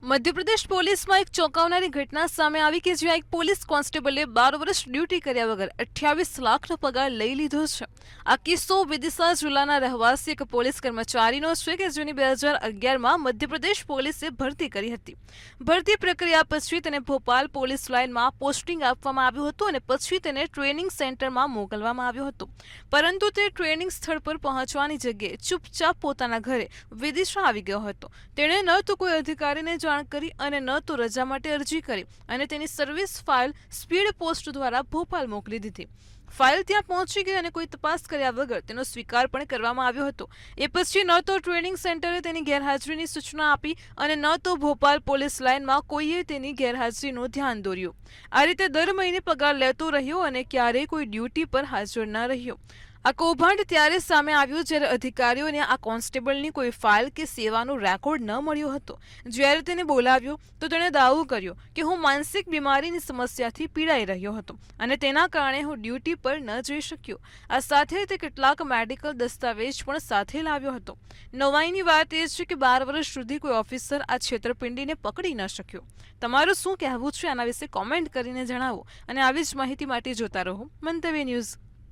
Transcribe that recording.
મધ્યપ્રદેશ પોલીસમાં એક ચોંકાવનારી ઘટના સામે આવી કે જ્યાં એક પોલીસ કોન્સ્ટેબલે 12 વર્ષ ડ્યુટી કર્યા વગર 28 લાખનો પગાર લઈ લીધો છે। આ કિસ્સો વિદિશા જિલ્લાના રહેવાસી એક પોલીસ કર્મચારીનો છે કે જેની 2011માં મધ્યપ્રદેશ પોલીસે ભરતી કરી હતી। ભરતી પ્રક્રિયા પછી તેને ભોપાલ પોલીસ લાઇનમાં પોસ્ટિંગ આપવામાં આવ્યું હતું અને પછી તેને ટ્રેનિંગ સેન્ટરમાં મોકલવામાં આવ્યો હતો, પરંતુ તે ટ્રેનિંગ સ્થળ પર પહોંચવાની જગ્યાએ ચૂપચાપ પોતાના ઘરે વિદિશા આવી ગયો હતો। તેણે ન તો કોઈ અધિકારીને જાણ કરી અને ન તો રજા માટે અરજી કરી અને તેની સર્વિસ ફાઇલ સ્પીડ પોસ્ટ દ્વારા ભોપાલ મોકલી દીધી। ફાઇલ ત્યાં પહોંચી ગઈ અને કોઈ તપાસ કર્યા વગર તેનો સ્વીકાર પણ કરવામાં આવ્યો હતો। એ પછી ન તો ટ્રેનિંગ સેન્ટરે તેની ગેરહાજરીની સૂચના આપી અને ન તો ભોપાલ પોલીસ લાઇનમાં કોઈએ તેની ગેરહાજરીનું ધ્યાન દોર્યું। આ રીતે દર મહિને પગાર લેતો રહ્યો અને ક્યારેય કોઈ ડ્યુટી પર હાજર ન રહ્યો। આ કૌભાંડ ત્યારે સામે આવ્યું જ્યારે અધિકારીઓને આ કોન્સ્ટેબલની કોઈ ફાઇલ કે સેવાનો રેકોર્ડ ન મળ્યો હતો। જ્યારે તેને બોલાવ્યો તો તેણે દાવો કર્યો કે હું માનસિક બીમારીની સમસ્યાથી પીડાઈ રહ્યો હતો અને તેના કારણે હું ડ્યુટી પર ન જઈ શક્યો। આ સાથે તે કેટલાક મેડિકલ દસ્તાવેજ પણ સાથે લાવ્યો હતો। નવાઈની વાત એ છે કે 12 વર્ષ સુધી કોઈ ઓફિસર આ છેતરપિંડીને પકડી ન શક્યો। તમારું શું કહેવું છે આના વિશે કોમેન્ટ કરીને જણાવો અને આવી જ માહિતી માટે જોતા રહો મંતવ્ય ન્યૂઝ।